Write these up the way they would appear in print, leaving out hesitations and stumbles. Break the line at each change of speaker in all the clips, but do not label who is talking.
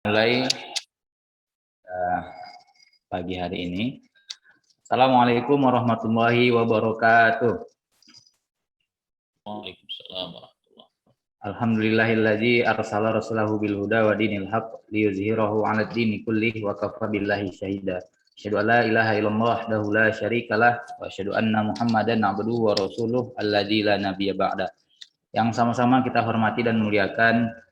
Mulai pagi hari ini. Assalamualaikum warahmatullahi wabarakatuh.
Waalaikumsalam warahmatullahi wabarakatuh.
Alhamdulillahilladzi arsala rasulahu bil huda wa dinil haqq liyuzhirahu 'alad dini kullih wa kafa billahi syahida. Asyhadu an la ilaha illallah wahdahu la syarikalah wa asyhadu anna Muhammadan 'abduhu wa rasuluh alladzi la nabiyya ba'da. Yang sama-sama kita hormati dan muliakan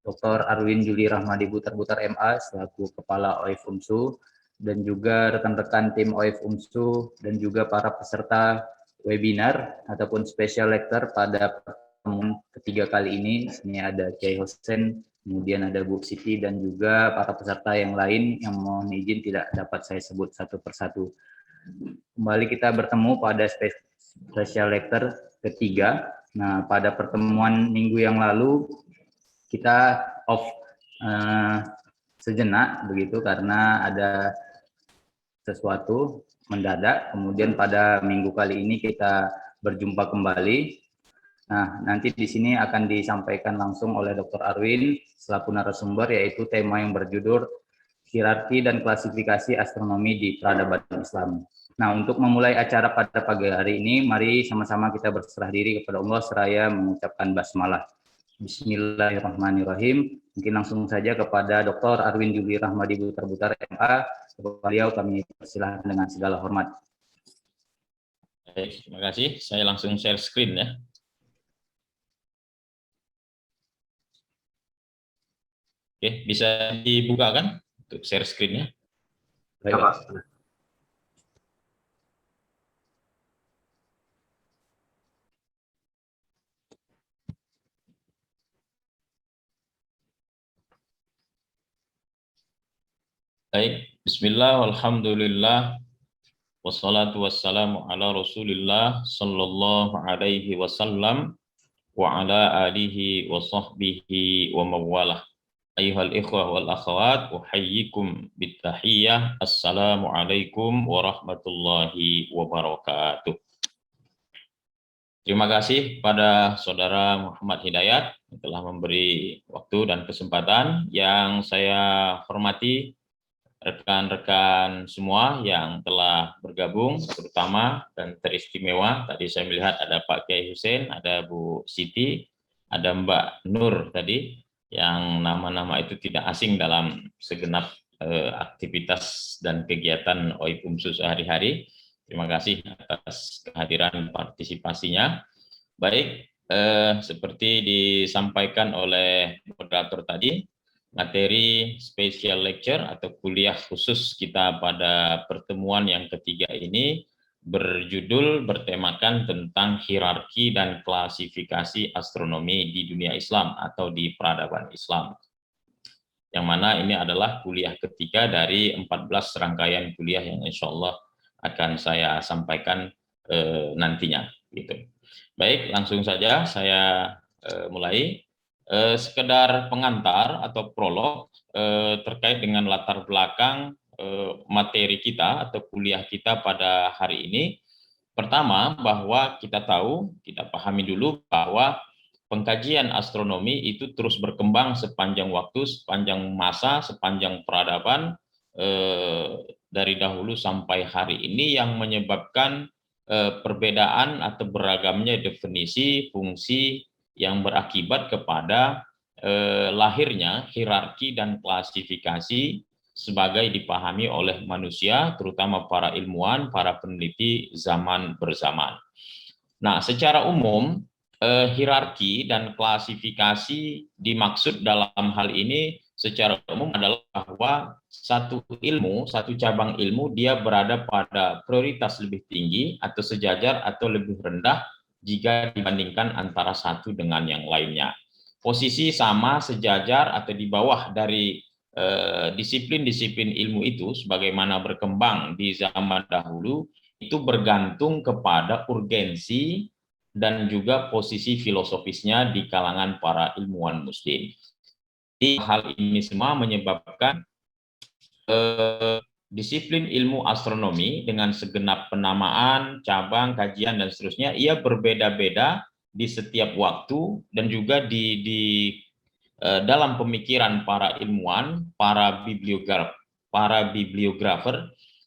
Dr. Arwin Juli Rahmadi Butar MA selaku Kepala OIF UNSU dan juga rekan-rekan tim OIF UNSU dan juga para peserta webinar ataupun special lecture pada pertemuan ketiga kali ini. Sini ada Kiai Hussein, kemudian ada Bu Siti dan juga para peserta yang lain yang mohon izin tidak dapat saya sebut satu persatu. Kembali kita bertemu pada special lecture ketiga. Nah, pada pertemuan minggu yang lalu kita off sejenak begitu karena ada sesuatu mendadak. Kemudian pada minggu kali ini kita berjumpa kembali. Nah, nanti di sini akan disampaikan langsung oleh Dr. Arwin selaku narasumber, yaitu tema yang berjudul hierarki dan klasifikasi astronomi di peradaban Islam. Nah, untuk memulai acara pada pagi hari ini, mari sama-sama kita berserah diri kepada Allah seraya mengucapkan basmalah. Bismillahirrahmanirrahim. Mungkin langsung saja kepada Dr. Arwin Juli Rahmadi Butar MA. Beliau kami persilahkan dengan segala hormat.
Baik, terima kasih. Saya langsung share screen ya. Oke, bisa dibuka kan untuk share screen-nya?
Baik, Pak.
Baik, bismillah, alhamdulillah, wassalatu wassalamu ala rasulillah sallallahu alaihi wasallam wa ala alihi wa sahbihi wa mawalah. Ayuhal ikhwah wal akhwat, uhayyikum bittahiyyah, assalamu alaikum warahmatullahi wabarakatuh. Terima kasih pada Saudara Muhammad Hidayat yang telah memberi waktu dan kesempatan. Yang saya hormati rekan-rekan semua yang telah bergabung, terutama dan teristimewa. Tadi saya melihat ada Pak Kiai Hussein, ada Bu Siti, ada Mbak Nur tadi, yang nama-nama itu tidak asing dalam segenap aktivitas dan kegiatan OIF UNSU sehari-hari. Terima kasih atas kehadiran partisipasinya. Baik, seperti disampaikan oleh moderator tadi, materi special lecture atau kuliah khusus kita pada pertemuan yang ketiga ini bertemakan tentang hierarki dan klasifikasi astronomi di dunia Islam atau di peradaban Islam. Yang mana ini adalah kuliah ketiga dari 14 rangkaian kuliah yang insya Allah akan saya sampaikan nantinya. Gitu. Baik, langsung saja saya mulai. Sekedar pengantar atau prolog terkait dengan latar belakang materi kita atau kuliah kita pada hari ini. Pertama, bahwa kita tahu, kita pahami dulu bahwa pengkajian astronomi itu terus berkembang sepanjang waktu, sepanjang masa, sepanjang peradaban dari dahulu sampai hari ini, yang menyebabkan perbedaan atau beragamnya definisi, fungsi, yang berakibat kepada lahirnya hierarki dan klasifikasi sebagai dipahami oleh manusia, terutama para ilmuwan, para peneliti zaman berzaman. Nah, secara umum, hierarki dan klasifikasi dimaksud dalam hal ini secara umum adalah bahwa satu ilmu, satu cabang ilmu, dia berada pada prioritas lebih tinggi atau sejajar atau lebih rendah jika dibandingkan antara satu dengan yang lainnya. Posisi sama, sejajar, atau di bawah dari disiplin-disiplin ilmu itu sebagaimana berkembang di zaman dahulu, itu bergantung kepada urgensi dan juga posisi filosofisnya di kalangan para ilmuwan muslim. Hal ini semua menyebabkan disiplin ilmu astronomi dengan segenap penamaan, cabang, kajian, dan seterusnya, ia berbeda-beda di setiap waktu dan juga dalam pemikiran para ilmuwan, para bibliografer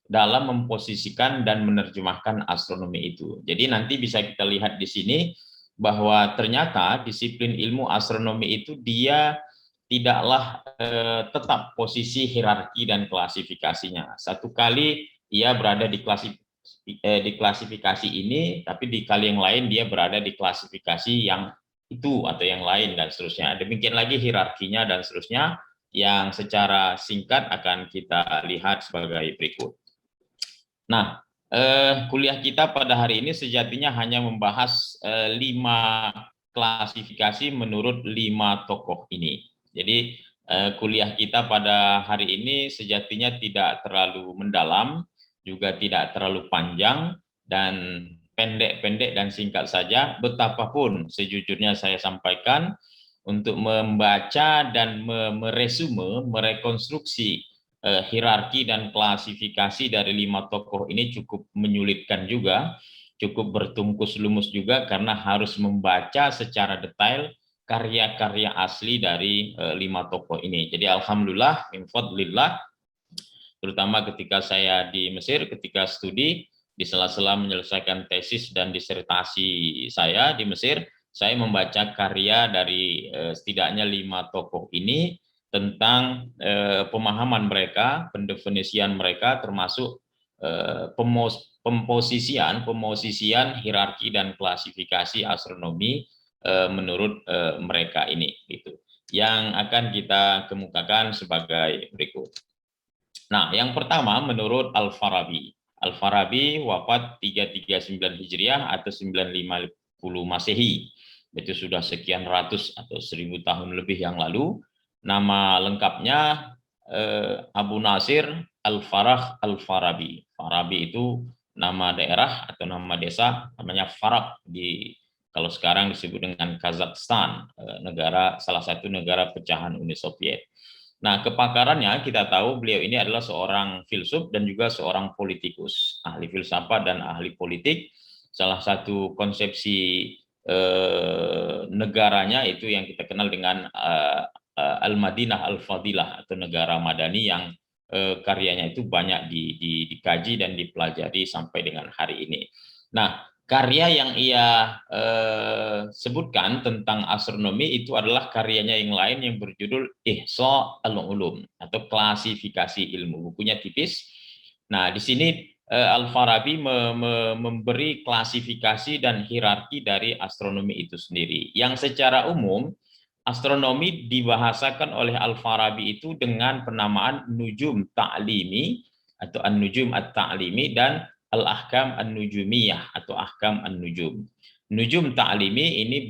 dalam memposisikan dan menerjemahkan astronomi itu. Jadi nanti bisa kita lihat di sini bahwa ternyata disiplin ilmu astronomi itu dia tidaklah tetap posisi hierarki dan klasifikasinya. Satu kali ia berada di klasifikasi ini, tapi di kali yang lain dia berada di klasifikasi yang itu atau yang lain dan seterusnya. Demikian lagi hierarkinya dan seterusnya yang secara singkat akan kita lihat sebagai berikut. Nah, kuliah kita pada hari ini sejatinya hanya membahas 5 klasifikasi menurut 5 tokoh ini. Jadi kuliah kita pada hari ini sejatinya tidak terlalu mendalam, juga tidak terlalu panjang, dan pendek-pendek dan singkat saja. Betapapun sejujurnya saya sampaikan, untuk membaca dan meresume, merekonstruksi hierarki dan klasifikasi dari 5 tokoh ini cukup menyulitkan juga, cukup bertungkus lumus juga, karena harus membaca secara detail karya-karya asli dari 5 tokoh ini. Jadi alhamdulillah, min fadlillah, terutama ketika saya di Mesir, ketika studi, di sela-sela menyelesaikan tesis dan disertasi saya di Mesir, saya membaca karya dari setidaknya 5 tokoh ini tentang pemahaman mereka, pendefinisian mereka, termasuk pemposisian hierarki dan klasifikasi astronomi menurut mereka ini, gitu, yang akan kita kemukakan sebagai berikut. Nah, yang pertama menurut Al-Farabi. Al-Farabi wafat 339 Hijriah atau 950 Masehi. Itu sudah sekian ratus atau 1000 tahun lebih yang lalu. Nama lengkapnya Abu Nasir Al-Farah Al-Farabi. Farabi itu nama daerah atau nama desa, namanya Farab, kalau sekarang disebut dengan Kazakhstan, salah satu negara pecahan Uni Soviet. Nah, kepakarannya kita tahu beliau ini adalah seorang filsuf dan juga seorang politikus, ahli filsafat dan ahli politik. Salah satu konsepsi negaranya itu yang kita kenal dengan Al-Madinah Al-Fadilah atau negara madani, yang karyanya itu banyak dikaji dan dipelajari sampai dengan hari ini. Nah, karya yang ia sebutkan tentang astronomi itu adalah karyanya yang lain yang berjudul Ihsa al-Ulum atau klasifikasi ilmu. Bukunya tipis. Nah, di sini Al-Farabi memberi klasifikasi dan hierarki dari astronomi itu sendiri, yang secara umum astronomi dibahasakan oleh Al-Farabi itu dengan penamaan nujum ta'limi atau an-nujum at-ta'limi dan al-ahkam an-nujumiyah atau ahkam an-nujum. Nujum ta'limi ini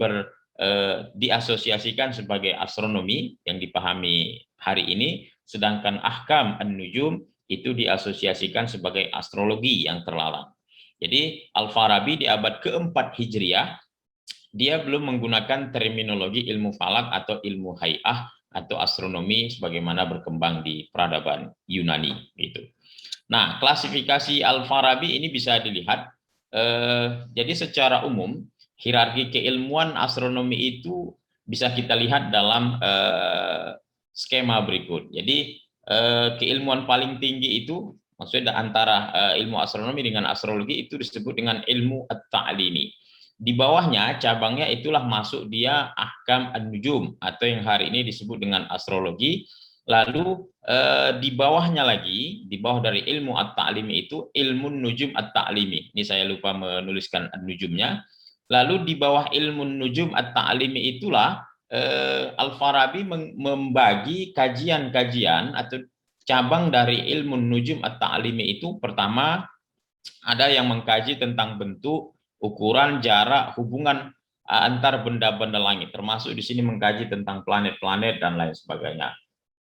diasosiasikan sebagai astronomi yang dipahami hari ini, sedangkan ahkam an-nujum itu diasosiasikan sebagai astrologi yang terlarang. Jadi Al-Farabi di abad keempat Hijriah, dia belum menggunakan terminologi ilmu falak atau ilmu hay'ah atau astronomi sebagaimana berkembang di peradaban Yunani gitu. Nah, klasifikasi Al-Farabi ini bisa dilihat. Jadi secara umum hierarki keilmuan astronomi itu bisa kita lihat dalam skema berikut. Jadi keilmuan paling tinggi itu, maksudnya antara ilmu astronomi dengan astrologi, itu disebut dengan ilmu at-ta'limi. Di bawahnya cabangnya itulah masuk dia ahkam an-nujum atau yang hari ini disebut dengan astrologi. Lalu di bawahnya lagi, di bawah dari ilmu at-ta'limi itu ilmu nujum at-ta'limi. Ini saya lupa menuliskan an-nujumnya. Lalu di bawah ilmu nujum at-ta'limi itulah Al-Farabi membagi kajian-kajian atau cabang dari ilmu nujum at-ta'limi itu. Pertama, ada yang mengkaji tentang bentuk, ukuran, jarak, hubungan antar benda-benda langit, termasuk di sini mengkaji tentang planet-planet dan lain sebagainya.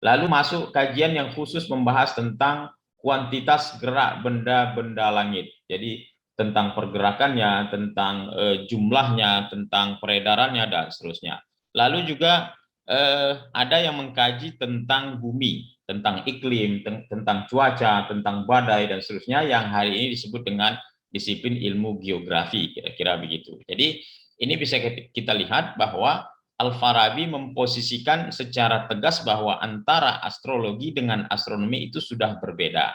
Lalu masuk kajian yang khusus membahas tentang kuantitas gerak benda-benda langit. Jadi tentang pergerakannya, tentang jumlahnya, tentang peredarannya dan seterusnya. Lalu juga ada yang mengkaji tentang bumi, tentang iklim, tentang cuaca, tentang badai dan seterusnya, yang hari ini disebut dengan disiplin ilmu geografi, kira-kira begitu. Jadi ini bisa kita lihat bahwa Al-Farabi memposisikan secara tegas bahwa antara astrologi dengan astronomi itu sudah berbeda.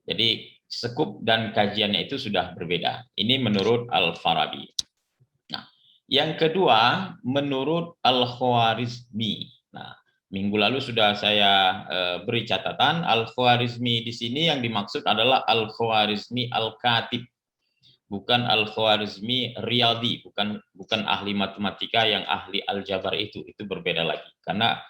Jadi sekup dan kajiannya itu sudah berbeda. Ini menurut Al-Farabi. Nah, yang kedua menurut Al-Khwarizmi. Nah, minggu lalu sudah saya beri catatan, Al-Khwarizmi di sini yang dimaksud adalah Al-Khwarizmi Al-Katib, bukan Al-Khwarizmi Riyadi, bukan ahli matematika yang ahli aljabar itu berbeda lagi. Karena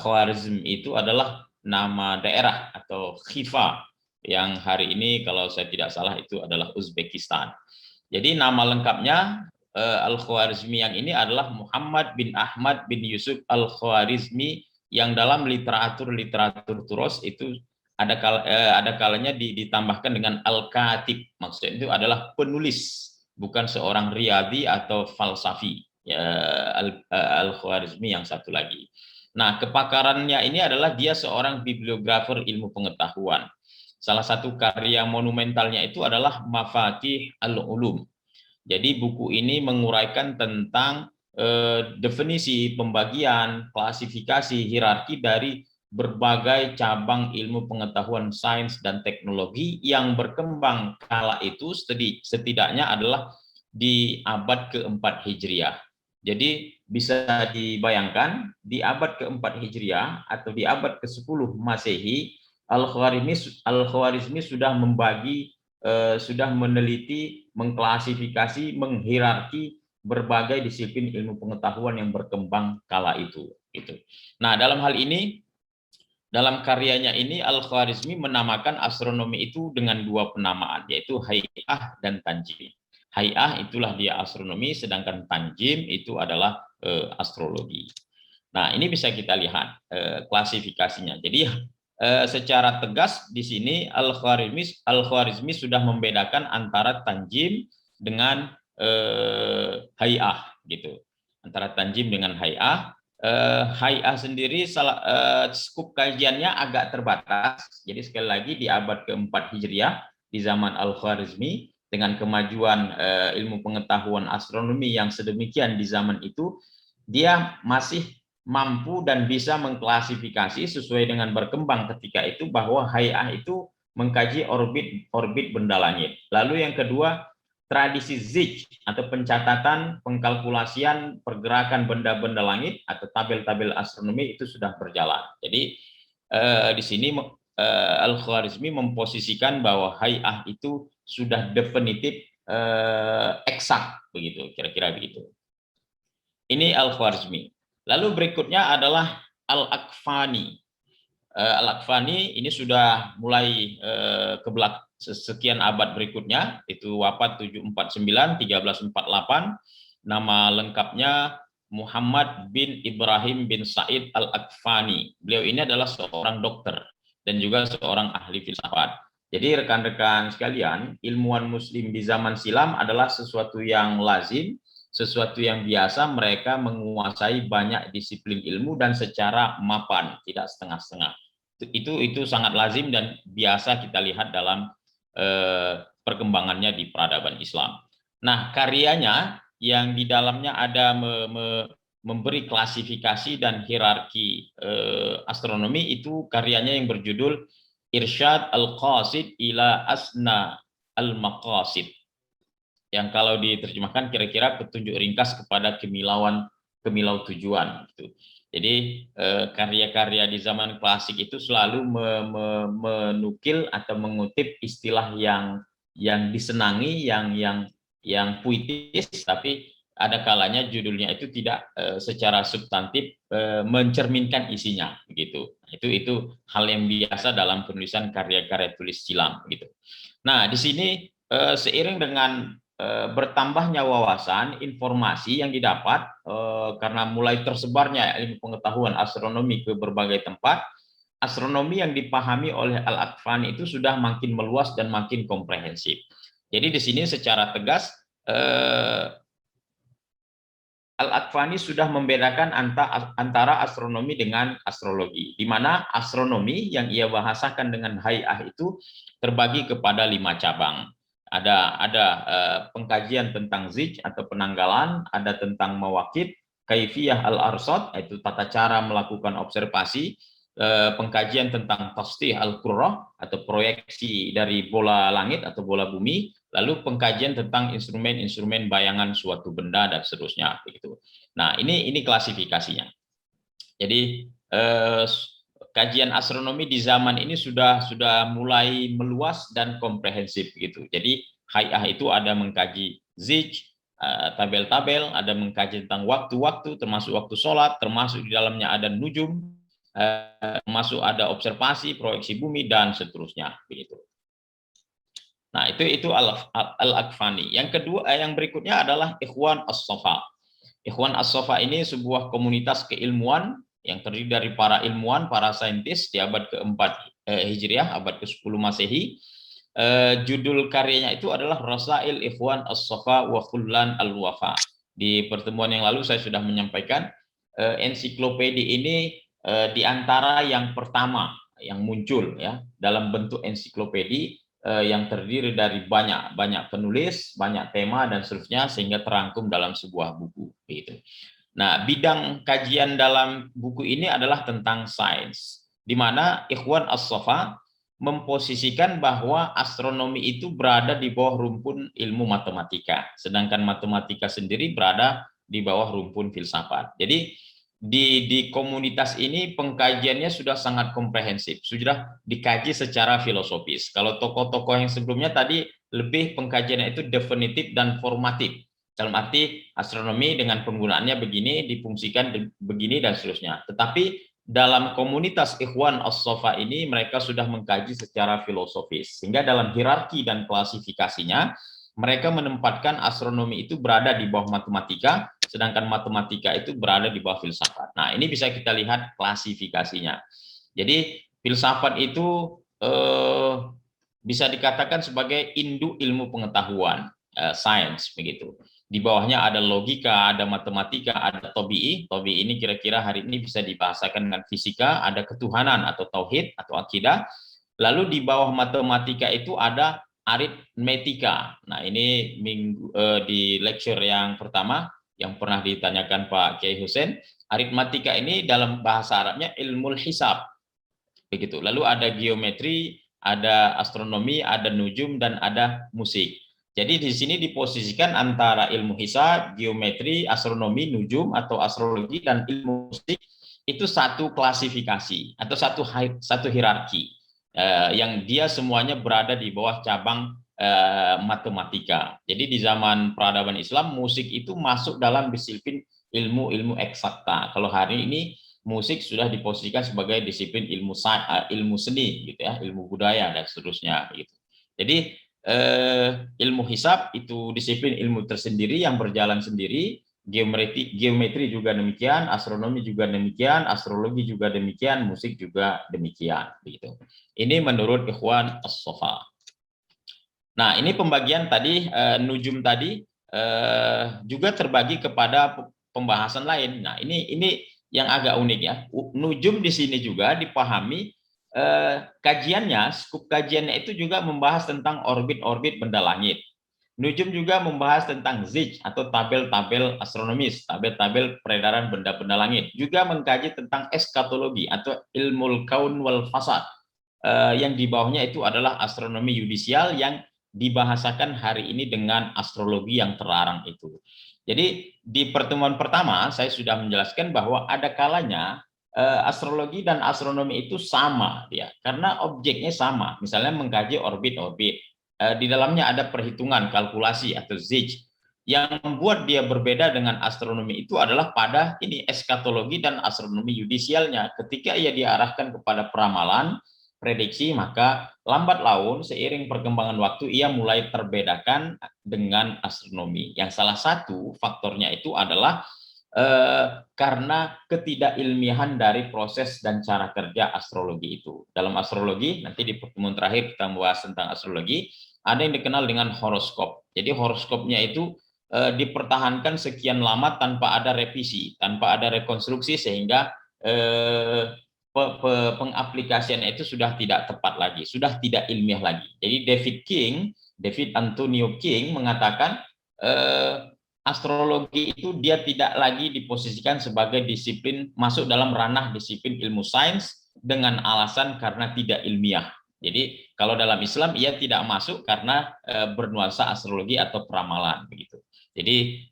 Khwarizm itu adalah nama daerah atau Khiva yang hari ini kalau saya tidak salah itu adalah Uzbekistan. Jadi nama lengkapnya Al-Khwarizmi yang ini adalah Muhammad bin Ahmad bin Yusuf Al-Khwarizmi, yang dalam literatur turos itu ada kalanya ditambahkan dengan Al-Katib. Maksudnya itu adalah penulis, bukan seorang riyadi atau falsafi. Al-Khwarizmi yang satu lagi. Nah, kepakarannya ini adalah dia seorang bibliografer ilmu pengetahuan. Salah satu karya monumentalnya itu adalah Mafatih al-Ulum. Jadi buku ini menguraikan tentang definisi, pembagian, klasifikasi, hierarki dari berbagai cabang ilmu pengetahuan sains dan teknologi yang berkembang kala itu setidaknya adalah di abad keempat Hijriah. Jadi bisa dibayangkan di abad keempat Hijriah atau di abad ke-10 Masehi, Al-Khwarizmi sudah membagi, sudah meneliti, mengklasifikasi, menghierarki berbagai disiplin ilmu pengetahuan yang berkembang kala itu. Nah, dalam hal ini, dalam karyanya ini Al-Khwarizmi menamakan astronomi itu dengan dua penamaan, yaitu Hay'ah dan Tanjim. Hay'ah itulah dia astronomi, sedangkan Tanjim itu adalah astrologi. Nah, ini bisa kita lihat klasifikasinya. Jadi secara tegas di sini Al-Khwarizmi sudah membedakan antara Tanjim dengan Hay'ah gitu. Antara Tanjim dengan Hay'ah. Hay'ah sendiri skup kajiannya agak terbatas. Jadi sekali lagi di abad keempat Hijriah di zaman Al-Khwarizmi, dengan kemajuan ilmu pengetahuan astronomi yang sedemikian di zaman itu, dia masih mampu dan bisa mengklasifikasi sesuai dengan berkembang ketika itu bahwa Hay'ah itu mengkaji orbit benda langit. Lalu yang kedua, tradisi Zich atau pencatatan, pengkalkulasian pergerakan benda-benda langit atau tabel-tabel astronomi itu sudah berjalan. Jadi di sini Al-Khwarizmi memposisikan bahwa Hay'ah itu sudah definitif eksak begitu, kira-kira begitu. Ini Al-Khwarizmi. Lalu berikutnya adalah Al-Akfani. Al-Akfani ini sudah mulai sekian abad berikutnya, itu wafat 749 1348. Nama lengkapnya Muhammad bin Ibrahim bin Said Al-Akfani. Beliau ini adalah seorang dokter dan juga seorang ahli filsafat. Jadi rekan-rekan sekalian, ilmuwan muslim di zaman silam adalah sesuatu yang lazim, sesuatu yang biasa. Mereka menguasai banyak disiplin ilmu dan secara mapan, tidak setengah-setengah. Itu sangat lazim dan biasa kita lihat dalam perkembangannya di peradaban Islam. Nah, karyanya yang di dalamnya ada memberi klasifikasi dan hierarki astronomi, itu karyanya yang berjudul Irsyad Al-Qasid ila Asna Al-Maqasid, yang kalau diterjemahkan kira-kira petunjuk ringkas kepada kemilau tujuan gitu. Jadi karya-karya di zaman klasik itu selalu menukil atau mengutip istilah yang disenangi, yang puitis, tapi ada kalanya judulnya itu tidak secara substantif mencerminkan isinya begitu. Itu hal yang biasa dalam penulisan karya-karya tulis silam gitu. Nah, di sini seiring dengan bertambahnya wawasan, informasi yang didapat karena mulai tersebarnya ilmu pengetahuan astronomi ke berbagai tempat, astronomi yang dipahami oleh Al-Akfani itu sudah makin meluas dan makin komprehensif. Jadi di sini secara tegas Al-Akfani sudah membedakan antara astronomi dengan astrologi, di mana astronomi yang ia bahasakan dengan Hay'ah itu terbagi kepada 5 cabang. Ada pengkajian tentang Zich atau penanggalan, ada tentang mawakib, kaifiyah al-arsad, yaitu tata cara melakukan observasi, pengkajian tentang tastih al-qurrah atau proyeksi dari bola langit atau bola bumi, lalu pengkajian tentang instrumen-instrumen bayangan suatu benda dan seterusnya begitu. Nah, ini klasifikasinya. Jadi kajian astronomi di zaman ini sudah mulai meluas dan komprehensif gitu. Jadi Hay'ah itu ada mengkaji zij, tabel-tabel, ada mengkaji tentang waktu-waktu, termasuk waktu sholat, termasuk di dalamnya ada nujum, termasuk ada observasi, proyeksi bumi dan seterusnya begitu. Nah, itu Al-Akfani. Yang kedua, yang berikutnya adalah Ikhwan As-Safa. Ikhwan As-Safa ini sebuah komunitas keilmuan yang terdiri dari para ilmuwan, para saintis di abad ke-4 Hijriah, abad ke-10 Masehi. Judul karyanya itu adalah Rasail Ikhwan As-Safa wa Khullan Al-Wafa. Di pertemuan yang lalu saya sudah menyampaikan ensiklopedi ini di antara yang pertama yang muncul ya dalam bentuk ensiklopedi yang terdiri dari banyak penulis, banyak tema dan seterusnya sehingga terangkum dalam sebuah buku gitu. Nah, bidang kajian dalam buku ini adalah tentang sains, di mana Ikhwan As-Safa memposisikan bahwa astronomi itu berada di bawah rumpun ilmu matematika, sedangkan matematika sendiri berada di bawah rumpun filsafat. Jadi di komunitas ini pengkajiannya sudah sangat komprehensif, sudah dikaji secara filosofis. Kalau tokoh-tokoh yang sebelumnya tadi lebih pengkajiannya itu definitif dan formatif. Dalam arti astronomi dengan penggunaannya begini, difungsikan begini dan seterusnya. Tetapi dalam komunitas Ikhwan As-Safa ini mereka sudah mengkaji secara filosofis. Sehingga dalam hierarki dan klasifikasinya mereka menempatkan astronomi itu berada di bawah matematika, sedangkan matematika itu berada di bawah filsafat. Nah, ini bisa kita lihat klasifikasinya. Jadi filsafat itu bisa dikatakan sebagai induk ilmu pengetahuan, sains begitu. Di bawahnya ada logika, ada matematika, ada tobi'i. Tobi'i ini kira-kira hari ini bisa dibahasakan dengan fisika, ada ketuhanan atau tauhid atau akidah. Lalu di bawah matematika itu ada aritmetika. Nah, ini di lecture yang pertama yang pernah ditanyakan Pak Kiai Hussein, aritmatika ini dalam bahasa Arabnya ilmu hisab. Begitu. Lalu ada geometri, ada astronomi, ada nujum dan ada musik. Jadi di sini diposisikan antara ilmu hisab, geometri, astronomi, nujum atau astrologi dan ilmu musik itu satu klasifikasi atau satu hierarki. Yang dia semuanya berada di bawah cabang matematika. Jadi di zaman peradaban Islam musik itu masuk dalam disiplin ilmu eksakta. Kalau hari ini musik sudah diposisikan sebagai disiplin ilmu seni gitu ya, ilmu budaya dan seterusnya gitu. Jadi ilmu hisab itu disiplin ilmu tersendiri yang berjalan sendiri. Geometri juga demikian, astronomi juga demikian, astrologi juga demikian, musik juga demikian begitu. Ini menurut Ikhwan As-Safa. Nah, ini pembagian tadi nujum tadi juga terbagi kepada pembahasan lain. Nah, ini yang agak unik ya. Nujum di sini juga dipahami kajiannya, skup kajiannya itu juga membahas tentang orbit-orbit benda langit. Nujum juga membahas tentang zij atau tabel-tabel astronomis, tabel-tabel peredaran benda-benda langit. Juga mengkaji tentang eskatologi atau ilmul kaun wal fasad. Yang di bawahnya itu adalah astronomi yudisial yang dibahasakan hari ini dengan astrologi yang terlarang itu. Jadi di pertemuan pertama saya sudah menjelaskan bahwa ada kalanya astrologi dan astronomi itu sama ya, karena objeknya sama. Misalnya mengkaji orbit-orbit. Di dalamnya ada perhitungan kalkulasi atau zij. Yang membuat dia berbeda dengan astronomi itu adalah pada ini eskatologi dan astronomi yudisialnya. Ketika ia diarahkan kepada peramalan, prediksi, maka lambat laun seiring perkembangan waktu ia mulai terbedakan dengan astronomi. Yang salah satu faktornya itu adalah karena ketidakilmiahan dari proses dan cara kerja astrologi itu. Dalam astrologi, nanti di pertemuan terakhir kita membahas tentang astrologi, ada yang dikenal dengan horoskop. Jadi horoskopnya itu dipertahankan sekian lama tanpa ada revisi, tanpa ada rekonstruksi, sehingga pengaplikasiannya itu sudah tidak tepat lagi, sudah tidak ilmiah lagi. Jadi David Antonio King mengatakan astrologi itu dia tidak lagi diposisikan sebagai disiplin masuk dalam ranah disiplin ilmu sains dengan alasan karena tidak ilmiah. Jadi kalau dalam Islam ia tidak masuk karena bernuansa astrologi atau peramalan begitu. Jadi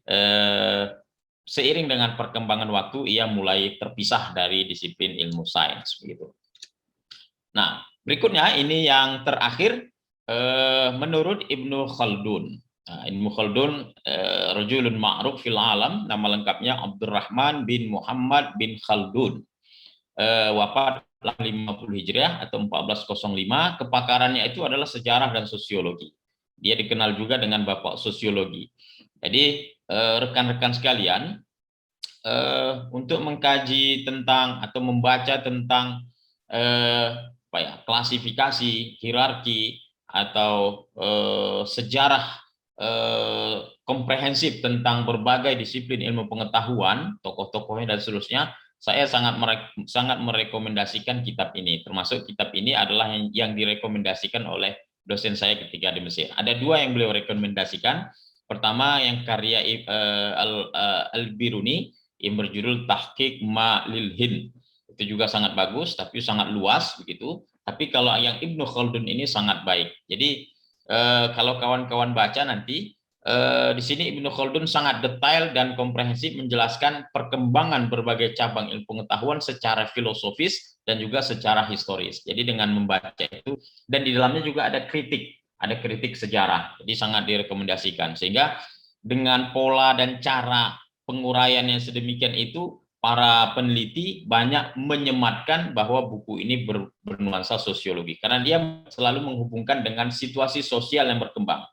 seiring dengan perkembangan waktu ia mulai terpisah dari disiplin ilmu sains begitu. Nah, berikutnya ini yang terakhir menurut Ibnu Khaldun. Nah, Ibnu Khaldun rajulun ma'ruf fil alam, nama lengkapnya Abdurrahman bin Muhammad bin Khaldun. Wafat 50 Hijriah atau 1405. Kepakarannya itu adalah sejarah dan sosiologi. Dia dikenal juga dengan bapak sosiologi. Jadi rekan-rekan sekalian, untuk mengkaji tentang atau membaca tentang klasifikasi, hierarki atau sejarah komprehensif tentang berbagai disiplin ilmu pengetahuan, tokoh-tokohnya dan seterusnya, saya sangat merekomendasikan kitab ini. Termasuk kitab ini adalah yang direkomendasikan oleh dosen saya ketika di Mesir. Ada dua yang beliau rekomendasikan. Pertama yang karya Al-Biruni yang berjudul Tahqiq Ma lil Hind. Itu juga sangat bagus, tapi sangat luas begitu. Tapi kalau yang Ibnu Khaldun ini sangat baik. Jadi kalau kawan-kawan baca nanti, di sini Ibnu Khaldun sangat detail dan komprehensif menjelaskan perkembangan berbagai cabang ilmu pengetahuan secara filosofis dan juga secara historis. Jadi dengan membaca itu, dan di dalamnya juga ada kritik sejarah. Jadi sangat direkomendasikan. Sehingga dengan pola dan cara penguraian yang sedemikian itu, para peneliti banyak menyematkan bahwa buku ini bernuansa sosiologi. Karena dia selalu menghubungkan dengan situasi sosial yang berkembang.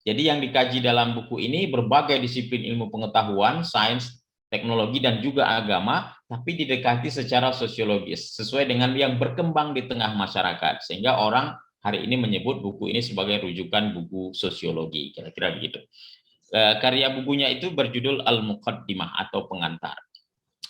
Jadi yang dikaji dalam buku ini berbagai disiplin ilmu pengetahuan, sains, teknologi, dan juga agama, tapi didekati secara sosiologis, sesuai dengan yang berkembang di tengah masyarakat. Sehingga orang hari ini menyebut buku ini sebagai rujukan buku sosiologi, kira-kira begitu. Karya bukunya itu berjudul Al-Muqaddimah atau pengantar.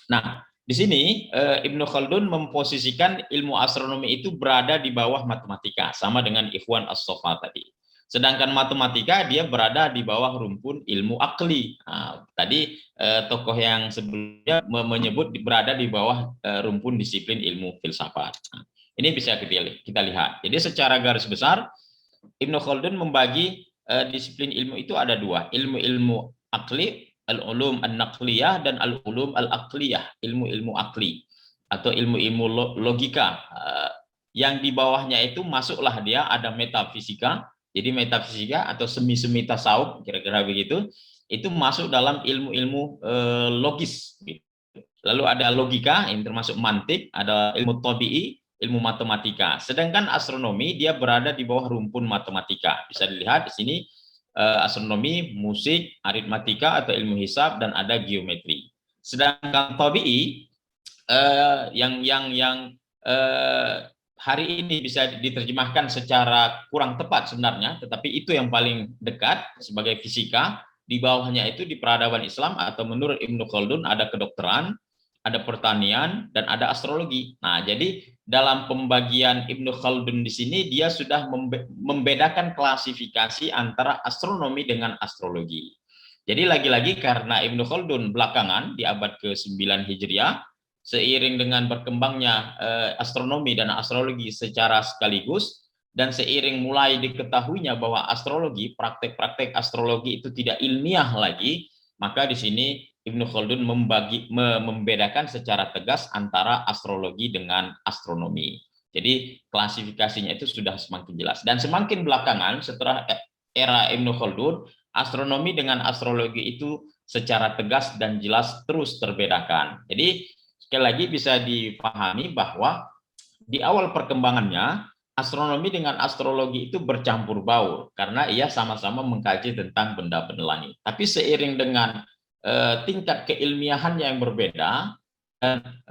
Nah, di sini Ibnu Khaldun memposisikan ilmu astronomi itu berada di bawah matematika, sama dengan Ikhwan As-Sofa tadi. Sedangkan matematika dia berada di bawah rumpun ilmu akli. Nah, tadi tokoh yang sebelumnya menyebut berada di bawah rumpun disiplin ilmu filsafat. Nah, ini bisa kita lihat. Jadi secara garis besar Ibnu Khaldun membagi disiplin ilmu itu ada dua, ilmu-ilmu akli, al-ulum an-naqliyah, dan al-ulum al-aqliyah, ilmu-ilmu akli atau ilmu-ilmu logika. Yang di bawahnya itu masuklah dia ada metafisika. Jadi metafisika atau semi-semi tasawuf, kira-kira begitu, itu masuk dalam ilmu-ilmu logis. Lalu ada logika, yang termasuk mantik, ada ilmu tabi'i, ilmu matematika. Sedangkan astronomi dia berada di bawah rumpun matematika. Bisa dilihat di sini astronomi, musik, aritmatika atau ilmu hisab, dan ada geometri. Sedangkan tabi'i yang hari ini bisa diterjemahkan secara kurang tepat sebenarnya, tetapi itu yang paling dekat sebagai fisika. Di bawahnya itu di peradaban Islam atau menurut Ibnu Khaldun ada kedokteran, ada pertanian, dan ada astrologi. Nah, jadi dalam pembagian Ibnu Khaldun di sini dia sudah membedakan klasifikasi antara astronomi dengan astrologi. Jadi lagi-lagi karena Ibnu Khaldun belakangan di abad ke-9 Hijriah, seiring dengan berkembangnya astronomi dan astrologi secara sekaligus, dan seiring mulai diketahuinya bahwa astrologi, praktek-praktek astrologi itu tidak ilmiah lagi, maka di sini Ibnu Khaldun membedakan secara tegas antara astrologi dengan astronomi. Jadi klasifikasinya itu sudah semakin jelas. Dan semakin belakangan setelah era Ibnu Khaldun, astronomi dengan astrologi itu secara tegas dan jelas terus terbedakan. Jadi sekali lagi bisa dipahami bahwa di awal perkembangannya astronomi dengan astrologi itu bercampur baur karena ia sama-sama mengkaji tentang benda-benda langit. Tapi seiring dengan tingkat keilmiahan yang berbeda dan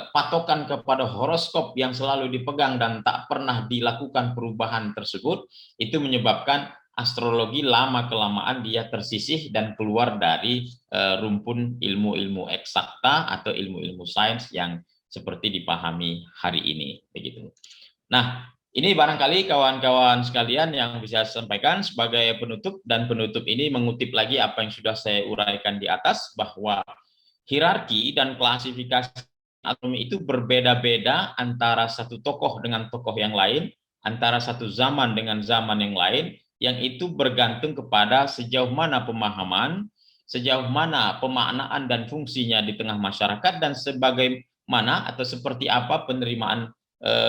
patokan kepada horoskop yang selalu dipegang dan tak pernah dilakukan perubahan tersebut, itu menyebabkan astrologi lama-kelamaan dia tersisih dan keluar dari rumpun ilmu-ilmu eksakta atau ilmu-ilmu sains yang seperti dipahami hari ini. Begitu. Nah, Ini barangkali kawan-kawan sekalian yang bisa saya sampaikan sebagai penutup, dan penutup ini mengutip lagi apa yang sudah saya uraikan di atas, bahwa hierarki dan klasifikasi astronomi itu berbeda-beda antara satu tokoh dengan tokoh yang lain, antara satu zaman dengan zaman yang lain, yang itu bergantung kepada sejauh mana pemahaman, sejauh mana pemaknaan dan fungsinya di tengah masyarakat, dan sebagaimana atau seperti apa penerimaan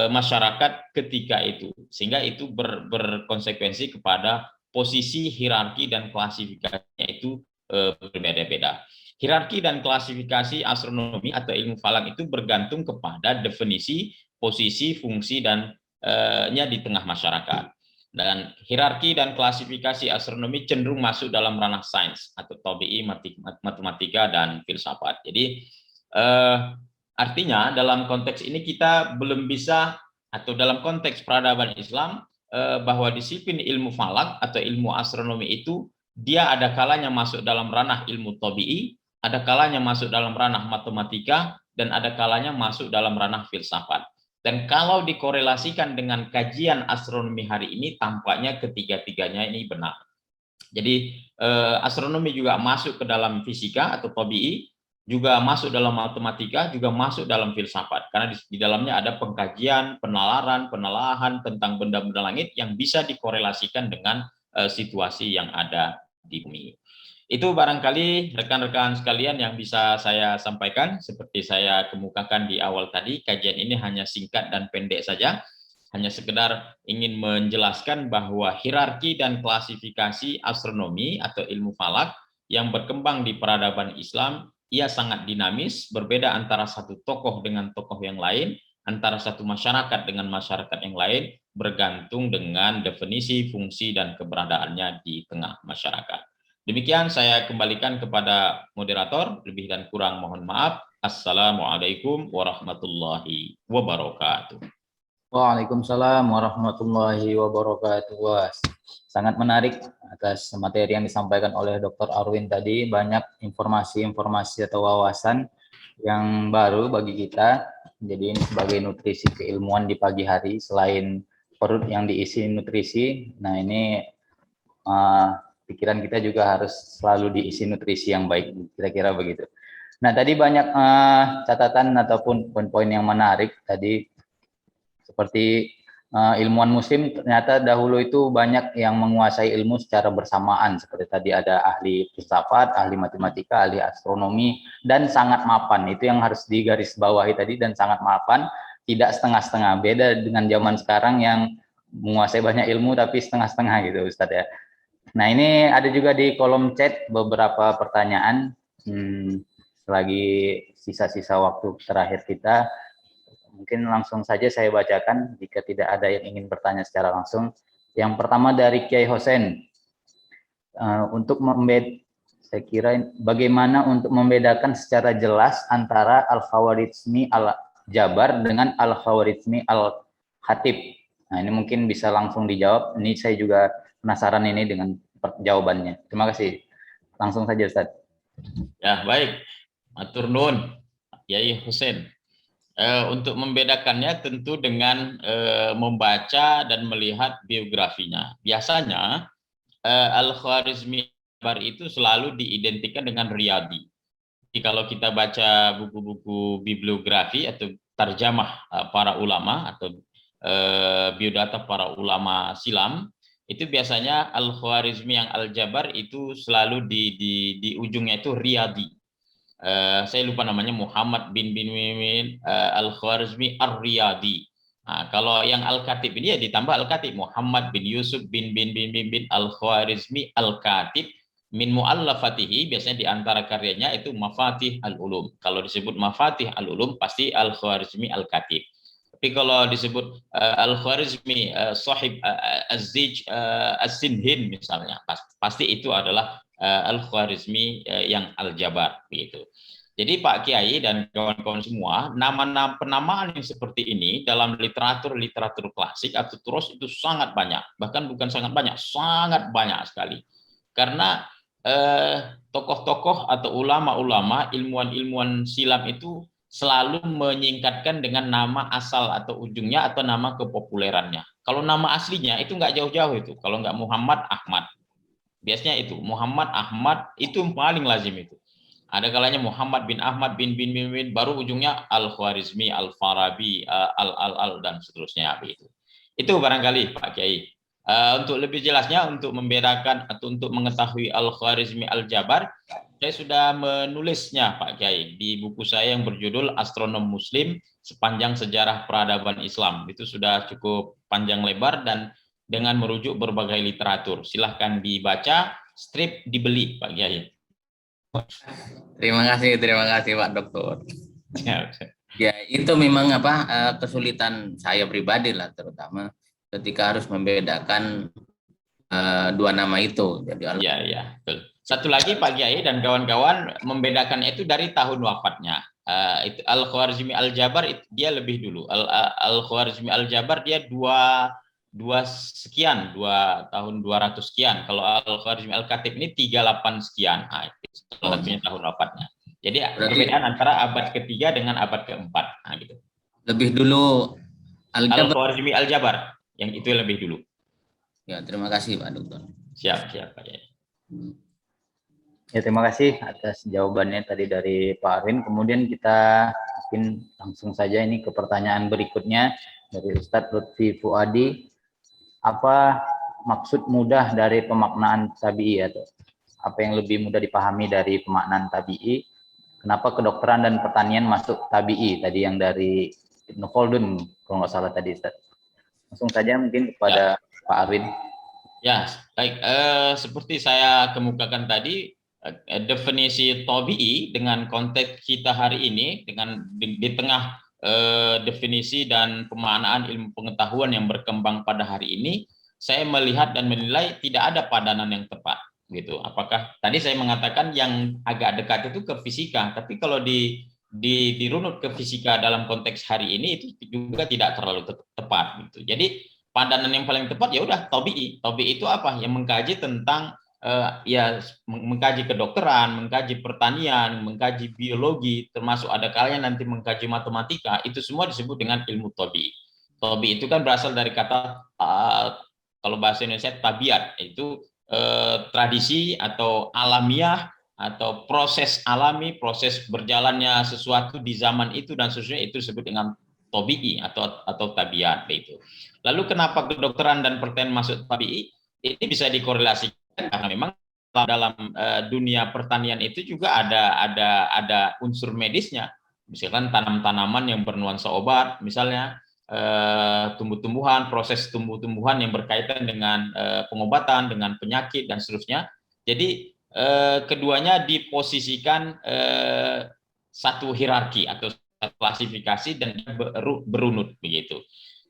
masyarakat ketika itu, sehingga itu berkonsekuensi kepada posisi hierarki dan klasifikasinya itu berbeda-beda. Hierarki dan klasifikasi astronomi atau ilmu falak itu bergantung kepada definisi, posisi, fungsi dan nya di tengah masyarakat. Dan hierarki dan klasifikasi astronomi cenderung masuk dalam ranah sains atau tabii, matematika dan filsafat. Jadi artinya dalam konteks ini kita belum bisa, atau dalam konteks peradaban Islam, bahwa disiplin ilmu falak atau ilmu astronomi itu dia ada kalanya masuk dalam ranah ilmu tabii, ada kalanya masuk dalam ranah matematika, dan ada kalanya masuk dalam ranah filsafat. Dan kalau dikorelasikan dengan kajian astronomi hari ini, tampaknya ketiga-tiganya ini benar. Jadi astronomi juga masuk ke dalam fisika atau tabii, juga masuk dalam matematika, juga masuk dalam filsafat, karena di dalamnya ada pengkajian, penalaran, penelahan tentang benda-benda langit yang bisa dikorelasikan dengan situasi yang ada di bumi. Itu barangkali rekan-rekan sekalian yang bisa saya sampaikan. Seperti saya kemukakan di awal tadi, kajian ini hanya singkat dan pendek saja, hanya sekedar ingin menjelaskan bahwa hierarki dan klasifikasi astronomi atau ilmu falak yang berkembang di peradaban Islam, ia sangat dinamis, berbeda antara satu tokoh dengan tokoh yang lain, antara satu masyarakat dengan masyarakat yang lain, bergantung dengan definisi, fungsi, dan keberadaannya di tengah masyarakat. Demikian saya kembalikan kepada moderator, lebih dan kurang mohon maaf. Assalamualaikum warahmatullahi wabarakatuh.
Waalaikumsalam warahmatullahi wabarakatuh. Wah, sangat menarik atas materi yang disampaikan oleh Dr. Arwin tadi. Banyak informasi-informasi atau wawasan yang baru bagi kita. Jadi ini sebagai nutrisi keilmuan di pagi hari, selain perut yang diisi nutrisi. Nah ini pikiran kita juga harus selalu diisi nutrisi yang baik, kira-kira begitu. Nah tadi banyak catatan ataupun poin-poin yang menarik tadi. Seperti ilmuwan muslim ternyata dahulu itu banyak yang menguasai ilmu secara bersamaan. Seperti tadi ada ahli filsafat, ahli matematika, ahli astronomi, dan sangat mapan. Itu yang harus digarisbawahi tadi, dan sangat mapan, tidak setengah-setengah. Beda dengan zaman sekarang yang menguasai banyak ilmu tapi setengah-setengah gitu Ustadz ya. Nah ini ada juga di kolom chat beberapa pertanyaan. Selagi sisa-sisa waktu terakhir kita, mungkin langsung saja saya bacakan jika tidak ada yang ingin bertanya secara langsung. Yang pertama dari Kiai Hosen, untuk saya kira bagaimana untuk membedakan secara jelas antara Al-Khawarizmi Al-Jabar dengan Al-Khawarizmi Al-Khatib. Nah ini mungkin bisa langsung dijawab. Ini saya juga penasaran ini dengan jawabannya. Terima kasih. Langsung saja Ustaz.
Ya baik, matur nuwun Kiai Hosen. Untuk membedakannya tentu dengan membaca dan melihat biografinya. Biasanya Al-Khwarizmi itu selalu diidentikan dengan Riyadi. Jadi kalau kita baca buku-buku bibliografi atau tarjamah para ulama atau biodata para ulama silam, itu biasanya Al-Khwarizmi yang Al-Jabar itu selalu di ujungnya itu Riyadi. Saya lupa namanya, Muhammad bin Al-Khwarizmi Ar-Riyadi. Nah, kalau yang Al-Khatib ini ya ditambah Al-Khatib, Muhammad bin Yusuf bin Al-Khwarizmi Al-Khatib min mu'allafatihi, biasanya di antara karyanya itu Mafatih Al-Ulum. Kalau disebut Mafatih Al-Ulum pasti Al-Khwarizmi Al-Khatib. Tapi kalau disebut Al-Khwarizmi Sahib Az-Zij As-Sinhin misalnya, pasti itu adalah Al-Khwarizmi yang Al-Jabar begitu. Jadi Pak Kiai dan kawan-kawan semua, nama-nama penamaan yang seperti ini dalam literatur klasik atau terus itu sangat banyak, bahkan bukan sangat banyak sekali. Karena tokoh-tokoh atau ulama-ulama, ilmuwan-ilmuwan silam itu selalu menyingkatkan dengan nama asal atau ujungnya atau nama kepopulerannya. Kalau nama aslinya itu nggak jauh-jauh itu. Kalau nggak Muhammad, Ahmad. Biasanya itu Muhammad, Ahmad, itu yang paling lazim itu. Ada kalanya Muhammad bin Ahmad bin, baru ujungnya Al-Khwarizmi, Al-Farabi, Al, dan seterusnya begitu. Itu barangkali Pak Kiai. Untuk lebih jelasnya, untuk membedakan atau untuk mengetahui Al-Khwarizmi Al-Jabar, saya sudah menulisnya Pak Kiai di buku saya yang berjudul Astronom Muslim Sepanjang Sejarah Peradaban Islam. Itu sudah cukup panjang lebar dan dengan merujuk berbagai literatur. Silahkan dibaca, strip dibeli Pak Kiai.
Terima kasih Pak Dokter. Ya, itu memang kesulitan saya pribadi lah, terutama ketika harus membedakan dua nama itu. Jadi
ya, betul. Satu lagi Pak Kiai dan kawan-kawan, membedakan itu dari tahun wafatnya. Itu Al-Khwarizmi Al-Jabar dia lebih dulu. Al-Khwarizmi Al-Jabar dia tahun 200 sekian. Kalau Al-Khwarizmi Al-Khatib ini 38 sekian. Itu satunya tahun wafatnya. Jadi perbedaan antara abad ketiga dengan abad keempat. Gitu.
Lebih dulu
Al-Khwarizmi Al-Jabar, yang itu lebih dulu.
Ya, terima kasih Pak Dokter.
Siap Pak Kiai.
Ya, terima kasih atas jawabannya tadi dari Pak Arwin. Kemudian kita mungkin langsung saja ini ke pertanyaan berikutnya dari Ustadz Lutfi Fuadi. Apa maksud mudah dari pemaknaan tabi'i, atau apa yang lebih mudah dipahami dari pemaknaan tabi'i? Kenapa kedokteran dan pertanian masuk tabi'i? Tadi yang dari Ibnu Khaldun, kalau nggak salah tadi, Ustadz. Langsung saja mungkin kepada Pak Arwin.
Ya, baik. Seperti saya kemukakan tadi, definisi tabi'i dengan konteks kita hari ini, dengan di tengah definisi dan pemaknaan ilmu pengetahuan yang berkembang pada hari ini, saya melihat dan menilai tidak ada padanan yang tepat. Gitu. Apakah tadi saya mengatakan yang agak dekat itu ke fisika, tapi kalau dirunut ke fisika dalam konteks hari ini itu juga tidak terlalu tepat. Gitu. Jadi padanan yang paling tepat ya udah tabi'i. Tabi'i itu apa? Yang mengkaji tentang mengkaji kedokteran, mengkaji pertanian, mengkaji biologi, termasuk ada kalanya nanti mengkaji matematika, itu semua disebut dengan ilmu tabi'i. Tabi'i itu kan berasal dari kata kalau bahasa Indonesia tabiat, itu tradisi atau alamiah atau proses alami, proses berjalannya sesuatu di zaman itu dan seterusnya, itu disebut dengan tabi'i atau tabiat itu. Lalu kenapa kedokteran dan pertanian masuk tabi'i? Ini bisa dikorelasikan karena memang dalam dunia pertanian itu juga ada unsur medisnya, misalkan tanam-tanaman yang bernuansa obat, misalnya tumbuh-tumbuhan, proses tumbuh-tumbuhan yang berkaitan dengan pengobatan, dengan penyakit dan seterusnya. Jadi keduanya diposisikan satu hierarki atau klasifikasi dan berunut begitu.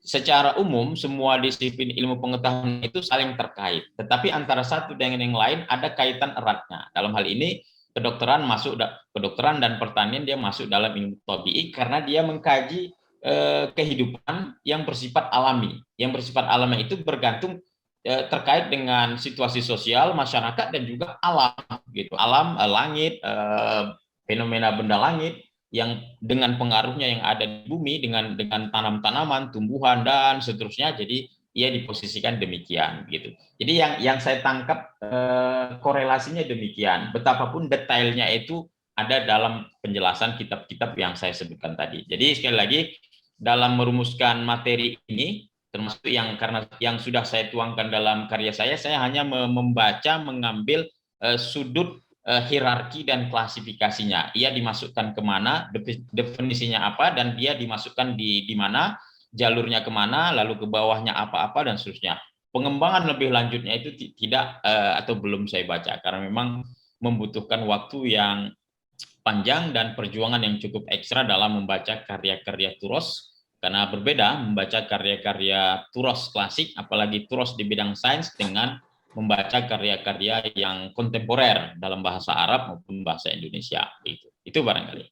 Secara umum semua disiplin ilmu pengetahuan itu saling terkait, tetapi antara satu dengan yang lain ada kaitan eratnya. Dalam hal ini kedokteran dan pertanian dia masuk dalam ilmu tabi'i karena dia mengkaji kehidupan yang bersifat alami. Yang bersifat alami itu bergantung terkait dengan situasi sosial masyarakat dan juga alam gitu. Alam, langit, fenomena benda langit yang dengan pengaruhnya yang ada di bumi, dengan tanam-tanaman, tumbuhan dan seterusnya. Jadi ia diposisikan demikian gitu. Jadi yang saya tangkap korelasinya demikian. Betapapun detailnya itu ada dalam penjelasan kitab-kitab yang saya sebutkan tadi. Jadi sekali lagi dalam merumuskan materi ini, termasuk karena yang sudah saya tuangkan dalam karya saya hanya membaca, mengambil sudut hierarki dan klasifikasinya. Ia dimasukkan kemana, definisinya apa, dan dia dimasukkan di mana, jalurnya kemana, lalu ke bawahnya apa-apa, dan seterusnya. Pengembangan lebih lanjutnya itu tidak atau belum saya baca, karena memang membutuhkan waktu yang panjang dan perjuangan yang cukup ekstra dalam membaca karya-karya Turos, karena berbeda membaca karya-karya Turos klasik, apalagi Turos di bidang sains, dengan membaca karya-karya yang kontemporer dalam bahasa Arab maupun bahasa Indonesia. Itu barangkali.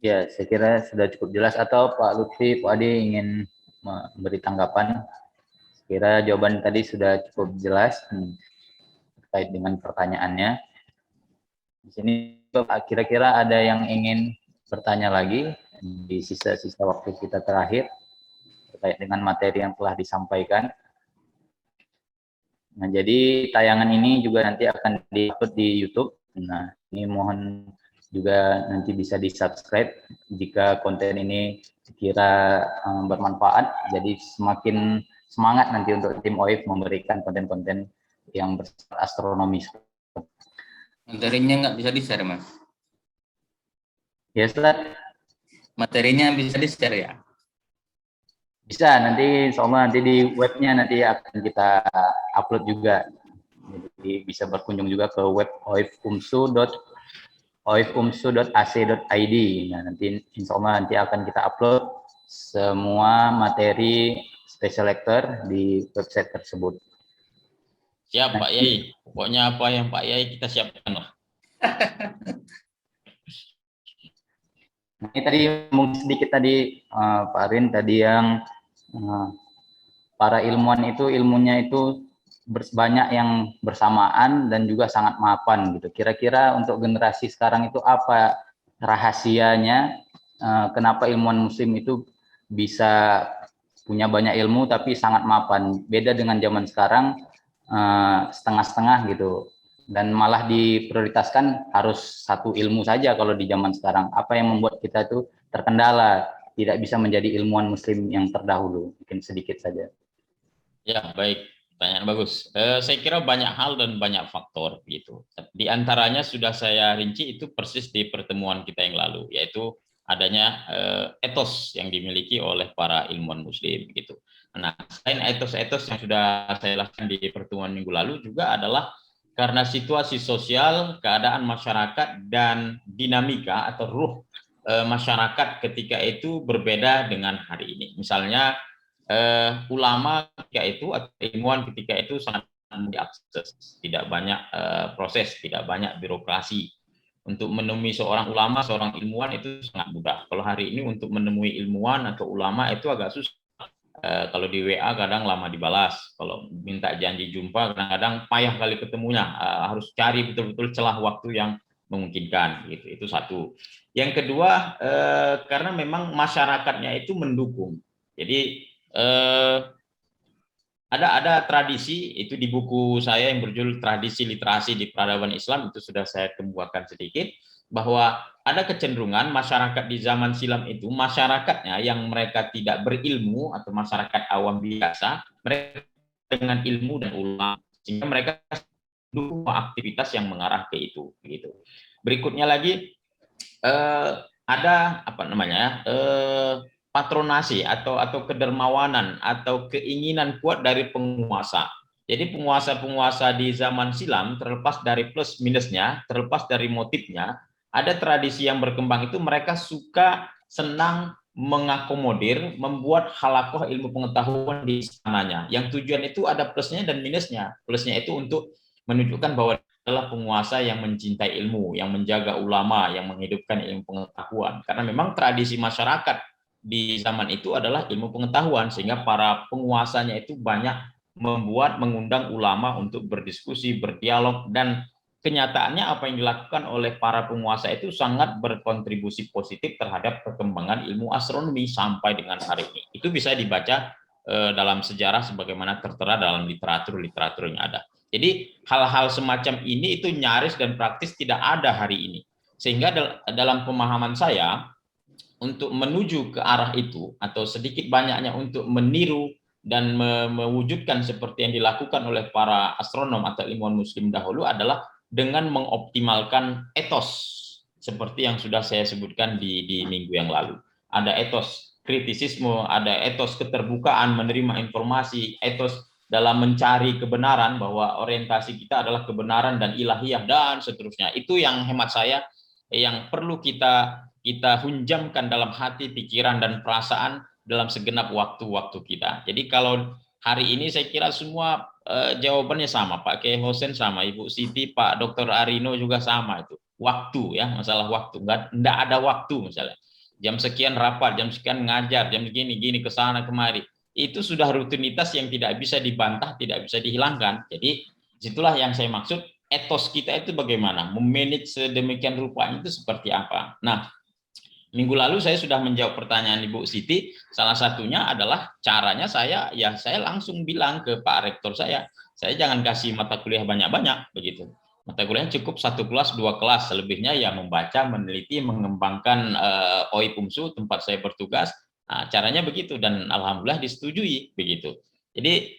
Ya, saya kira sudah cukup jelas. Atau Pak Lutfi, Pak Adi ingin memberi tanggapan? Saya kira jawaban tadi sudah cukup jelas terkait dengan pertanyaannya. Di sini kira-kira ada yang ingin bertanya lagi di sisa-sisa waktu kita terakhir terkait dengan materi yang telah disampaikan. Nah, jadi tayangan ini juga nanti akan di-upload di YouTube. Nah, ini mohon juga nanti bisa di-subscribe jika konten ini sekira bermanfaat. Jadi semakin semangat nanti untuk tim OIF memberikan konten-konten yang bersifat astronomis.
Materinya nggak bisa di-share, Mas?
Ya, Ustaz.
Materinya bisa di-share ya?
Bisa, nanti insya nanti di webnya nanti akan kita upload juga. Jadi bisa berkunjung juga ke web oifumsu.ac.id. Nah, nanti insya Allah nanti akan kita upload semua materi special lecture di website tersebut.
Siap, Pak Yai. Pokoknya apa yang Pak Yai kita siapkan lah.
Nah, ini tadi mungkin sedikit tadi Pak Arin tadi yang para ilmuwan itu ilmunya itu banyak yang bersamaan dan juga sangat mapan gitu. Kira-kira untuk generasi sekarang itu apa rahasianya? Kenapa ilmuwan muslim itu bisa punya banyak ilmu tapi sangat mapan? Beda dengan zaman sekarang setengah-setengah gitu. Dan malah diprioritaskan harus satu ilmu saja kalau di zaman sekarang. Apa yang membuat kita itu terkendala, tidak bisa menjadi ilmuwan muslim yang terdahulu? Mungkin sedikit saja.
Ya, baik. Pertanyaan bagus. Saya kira banyak hal dan banyak faktor gitu. Di antaranya sudah saya rinci itu persis di pertemuan kita yang lalu, yaitu adanya etos yang dimiliki oleh para ilmuwan muslim gitu. Nah, selain etos-etos yang sudah saya lakukan di pertemuan minggu lalu juga adalah karena situasi sosial, keadaan masyarakat dan dinamika atau ruh masyarakat ketika itu berbeda dengan hari ini. Misalnya ulama ketika itu atau ilmuwan ketika itu sangat diakses, tidak banyak proses, tidak banyak birokrasi. Untuk menemui seorang ulama, seorang ilmuwan itu sangat mudah. Kalau hari ini untuk menemui ilmuwan atau ulama itu agak susah. Kalau di WA kadang lama dibalas, kalau minta janji jumpa kadang-kadang payah kali ketemunya, harus cari betul-betul celah waktu yang memungkinkan. Gitu. Itu satu. Yang kedua, karena memang masyarakatnya itu mendukung. Jadi ada tradisi itu di buku saya yang berjudul Tradisi Literasi di Peradaban Islam, itu sudah saya kemukakan sedikit, bahwa ada kecenderungan masyarakat di zaman silam itu masyarakatnya yang mereka tidak berilmu atau masyarakat awam biasa, mereka dengan ilmu dan ulama, sehingga mereka mendukung aktivitas yang mengarah ke itu. Gitu. Berikutnya lagi ada apa namanya patronasi atau kedermawanan atau keinginan kuat dari penguasa. Jadi penguasa-penguasa di zaman silam terlepas dari plus minusnya, terlepas dari motifnya, ada tradisi yang berkembang itu mereka suka senang mengakomodir, membuat halakoh ilmu pengetahuan di istananya. Yang tujuan itu ada plusnya dan minusnya. Plusnya itu untuk menunjukkan bahwa adalah penguasa yang mencintai ilmu, yang menjaga ulama, yang menghidupkan ilmu pengetahuan. Karena memang tradisi masyarakat di zaman itu adalah ilmu pengetahuan, sehingga para penguasanya itu banyak mengundang ulama untuk berdiskusi, berdialog, dan kenyataannya apa yang dilakukan oleh para penguasa itu sangat berkontribusi positif terhadap perkembangan ilmu astronomi sampai dengan hari ini. Itu bisa dibaca dalam sejarah sebagaimana tertera dalam literatur yang ada. Jadi hal-hal semacam ini itu nyaris dan praktis tidak ada hari ini. Sehingga dalam pemahaman saya, untuk menuju ke arah itu atau sedikit banyaknya untuk meniru dan mewujudkan seperti yang dilakukan oleh para astronom atau ilmuwan muslim dahulu adalah dengan mengoptimalkan etos seperti yang sudah saya sebutkan di minggu yang lalu. Ada etos kritisisme, ada etos keterbukaan menerima informasi, etos dalam mencari kebenaran bahwa orientasi kita adalah kebenaran dan ilahiyah dan seterusnya. Itu yang hemat saya yang perlu kita hunjamkan dalam hati, pikiran, dan perasaan dalam segenap waktu-waktu kita. Jadi kalau hari ini saya kira semua jawabannya sama, Pak Kiai Hosen sama, Ibu Siti, Pak Dr. Arino juga sama itu. Waktu ya, masalah waktu. Enggak ada waktu misalnya. Jam sekian rapat, jam sekian ngajar, jam gini ke sana kemari. Itu sudah rutinitas yang tidak bisa dibantah, tidak bisa dihilangkan. Jadi situlah yang saya maksud, etos kita itu bagaimana, memanage sedemikian rupa itu seperti apa. Nah, minggu lalu saya sudah menjawab pertanyaan Ibu Siti. Salah satunya adalah caranya saya langsung bilang ke Pak Rektor saya jangan kasih mata kuliah banyak-banyak begitu. Mata kuliah cukup 1 kelas, 2 kelas, selebihnya ya membaca, meneliti, mengembangkan OI PUMSU tempat saya bertugas. Nah, caranya begitu dan alhamdulillah disetujui begitu. Jadi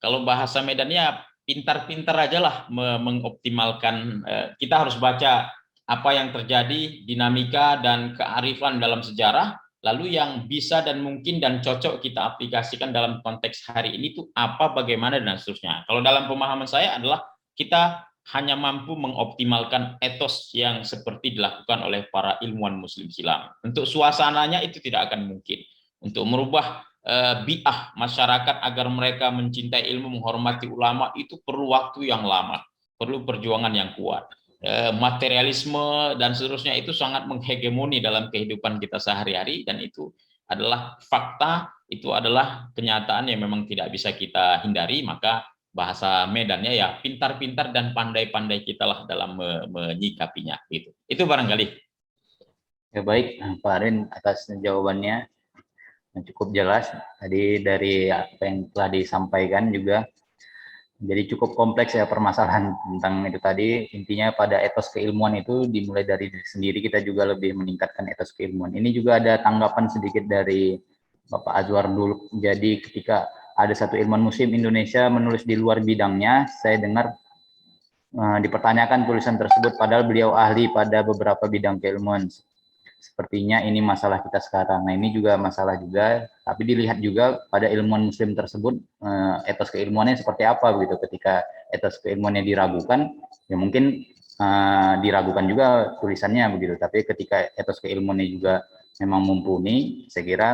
kalau bahasa Medannya pintar-pintar aja lah mengoptimalkan. Kita harus baca apa yang terjadi, dinamika dan kearifan dalam sejarah, lalu yang bisa dan mungkin dan cocok kita aplikasikan dalam konteks hari ini itu apa, bagaimana, dan seterusnya. Kalau dalam pemahaman saya adalah kita hanya mampu mengoptimalkan etos yang seperti dilakukan oleh para ilmuwan muslim silam. Untuk suasananya itu tidak akan mungkin. Untuk merubah bi'ah masyarakat agar mereka mencintai ilmu, menghormati ulama, itu perlu waktu yang lama, perlu perjuangan yang kuat. Materialisme dan seterusnya itu sangat menghegemoni dalam kehidupan kita sehari-hari, dan itu adalah fakta, itu adalah kenyataan yang memang tidak bisa kita hindari. Maka bahasa Medannya ya pintar-pintar dan pandai-pandai kita lah dalam menyikapinya gitu. Itu barangkali.
Ya baik, Pak Arin atas jawabannya yang cukup jelas tadi dari apa yang telah disampaikan juga. Jadi cukup kompleks ya permasalahan tentang itu tadi. Intinya pada etos keilmuan itu dimulai dari diri sendiri, kita juga lebih meningkatkan etos keilmuan. Ini juga ada tanggapan sedikit dari Bapak Azwar dulu. Jadi ketika ada satu ilmuwan muslim Indonesia menulis di luar bidangnya, saya dengar dipertanyakan tulisan tersebut padahal beliau ahli pada beberapa bidang keilmuan. Sepertinya ini masalah kita sekarang. Nah, ini juga masalah juga, tapi dilihat juga pada ilmuwan muslim tersebut etos keilmuannya seperti apa begitu. Ketika etos keilmuannya diragukan, ya mungkin diragukan juga tulisannya begitu. Tapi ketika etos keilmuannya juga memang mumpuni, saya kira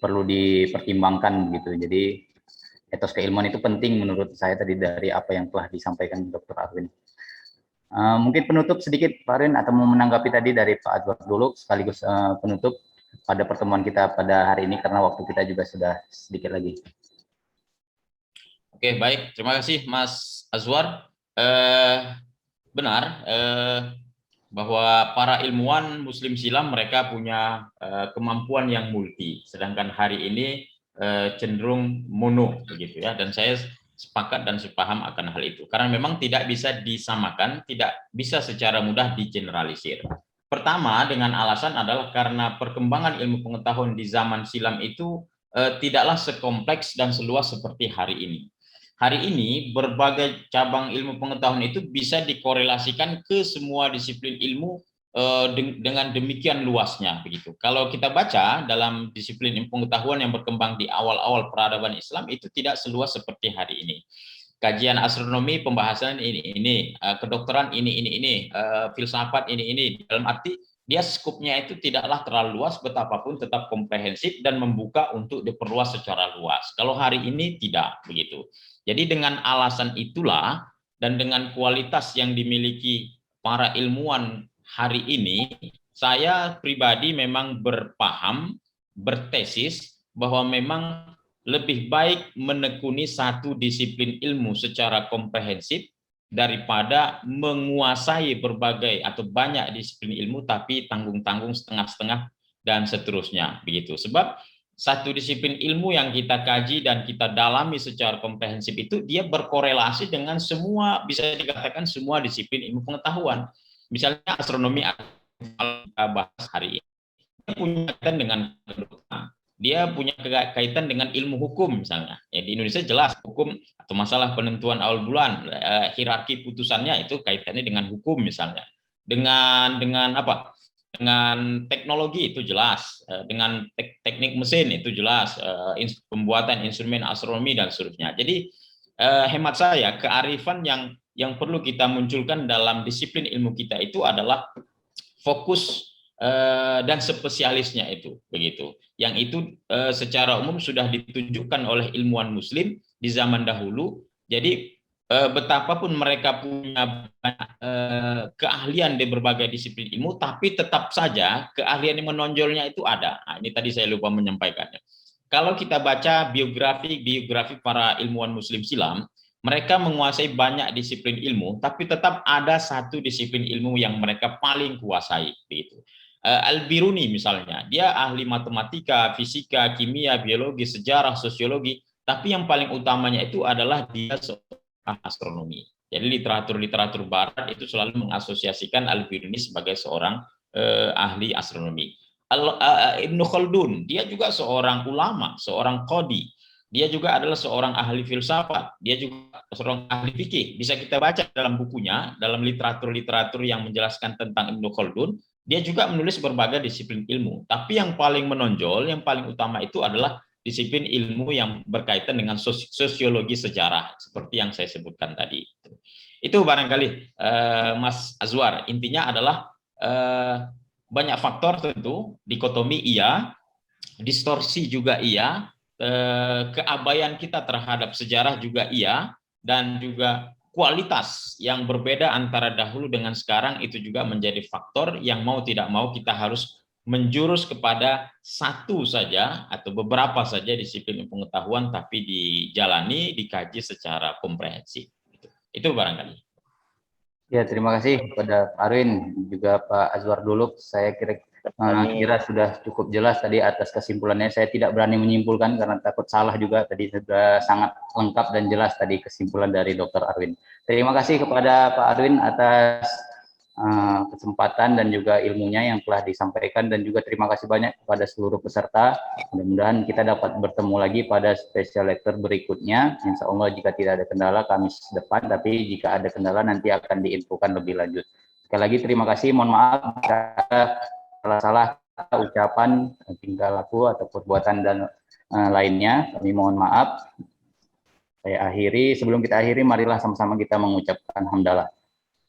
perlu dipertimbangkan begitu. Jadi etos keilmuan itu penting menurut saya tadi dari apa yang telah disampaikan Dr. Arwin. Mungkin penutup sedikit Pak Arin, atau mau menanggapi tadi dari Pak Azwar dulu sekaligus penutup pada pertemuan kita pada hari ini karena waktu kita juga sudah sedikit lagi.
Oke, baik, terima kasih Mas Azwar. Benar bahwa para ilmuwan muslim silam mereka punya kemampuan yang multi, sedangkan hari ini cenderung mono begitu ya, dan saya sepakat dan sepaham akan hal itu. Karena memang tidak bisa disamakan, tidak bisa secara mudah digeneralisir. Pertama, dengan alasan adalah karena perkembangan ilmu pengetahuan di zaman silam itu tidaklah sekompleks dan seluas seperti hari ini. Hari ini berbagai cabang ilmu pengetahuan itu bisa dikorelasikan ke semua disiplin ilmu dengan demikian luasnya begitu. Kalau kita baca dalam disiplin ilmu pengetahuan yang berkembang di awal-awal peradaban Islam itu tidak seluas seperti hari ini. Kajian astronomi pembahasan ini, kedokteran ini, filsafat ini, dalam arti dia skupnya itu tidaklah terlalu luas, betapapun tetap komprehensif dan membuka untuk diperluas secara luas. Kalau hari ini tidak begitu. Jadi dengan alasan itulah dan dengan kualitas yang dimiliki para ilmuwan hari ini, saya pribadi memang bertesis bahwa memang lebih baik menekuni satu disiplin ilmu secara komprehensif daripada menguasai berbagai atau banyak disiplin ilmu tapi tanggung-tanggung setengah-setengah dan seterusnya begitu. Sebab satu disiplin ilmu yang kita kaji dan kita dalami secara komprehensif itu dia berkorelasi dengan semua, bisa dikatakan semua disiplin ilmu pengetahuan. Misalnya astronomi kita bahas hari ini, dia punya kaitan dengan kedokteran, dia punya kaitan dengan ilmu hukum misalnya. Ya, di Indonesia jelas hukum atau masalah penentuan awal bulan, hierarki putusannya itu kaitannya dengan hukum misalnya. Dengan apa? Dengan teknologi itu jelas, dengan teknik mesin itu jelas, pembuatan instrumen astronomi dan seterusnya. Jadi hemat saya kearifan yang perlu kita munculkan dalam disiplin ilmu kita itu adalah fokus dan spesialisnya itu begitu. Yang itu secara umum sudah ditunjukkan oleh ilmuwan muslim di zaman dahulu. Jadi betapapun mereka punya keahlian di berbagai disiplin ilmu, tapi tetap saja keahlian yang menonjolnya itu ada. Nah, ini tadi saya lupa menyampaikannya. Kalau kita baca biografi para ilmuwan Muslim silam, mereka menguasai banyak disiplin ilmu, tapi tetap ada satu disiplin ilmu yang mereka paling kuasai. Begitu. Al-Biruni misalnya, dia ahli matematika, fisika, kimia, biologi, sejarah, sosiologi, tapi yang paling utamanya itu adalah dia seorang astronomi. Jadi literatur barat itu selalu mengasosiasikan Al-Biruni sebagai seorang ahli astronomi. Ibnu Khaldun, dia juga seorang ulama, seorang qadhi. Dia juga adalah seorang ahli filsafat, dia juga seorang ahli fikih. Bisa kita baca dalam bukunya, dalam literatur yang menjelaskan tentang Ibnu Khaldun, dia juga menulis berbagai disiplin ilmu. Tapi yang paling menonjol, yang paling utama itu adalah disiplin ilmu yang berkaitan dengan sosiologi sejarah, seperti yang saya sebutkan tadi. Itu barangkali Mas Azwar, intinya adalah banyak faktor tentu, dikotomi iya, distorsi juga iya, keabaian kita terhadap sejarah juga iya, dan juga kualitas yang berbeda antara dahulu dengan sekarang itu juga menjadi faktor yang mau tidak mau kita harus menjurus kepada satu saja atau beberapa saja disiplin pengetahuan, tapi dijalani, dikaji secara komprehensif. Itu barangkali.
Ya, terima kasih kepada Pak Arwin, juga Pak Azwar dulu. Saya kira sudah cukup jelas tadi atas kesimpulannya. Saya tidak berani menyimpulkan karena takut salah juga. Tadi sudah sangat lengkap dan jelas tadi kesimpulan dari Dr. Arwin. Terima kasih kepada Pak Arwin atas kesempatan dan juga ilmunya yang telah disampaikan, dan juga terima kasih banyak kepada seluruh peserta. Mudah-mudahan kita dapat bertemu lagi pada special lecture berikutnya. Insya Allah jika tidak ada kendala Kamis depan, tapi jika ada kendala nanti akan diinfokan lebih lanjut. Sekali lagi terima kasih, mohon maaf jika salah-salah ucapan, tingkah laku atau perbuatan dan lainnya, kami mohon maaf. Saya akhiri, sebelum kita akhiri marilah sama-sama kita mengucapkan hamdalah.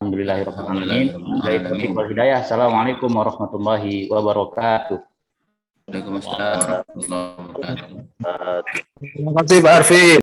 Alhamdulillahirrahmanirrahim. Assalamualaikum warahmatullahi wabarakatuh.
Waalaikumsalam warahmatullahi wabarakatuh.
Terima kasih Pak Arfi.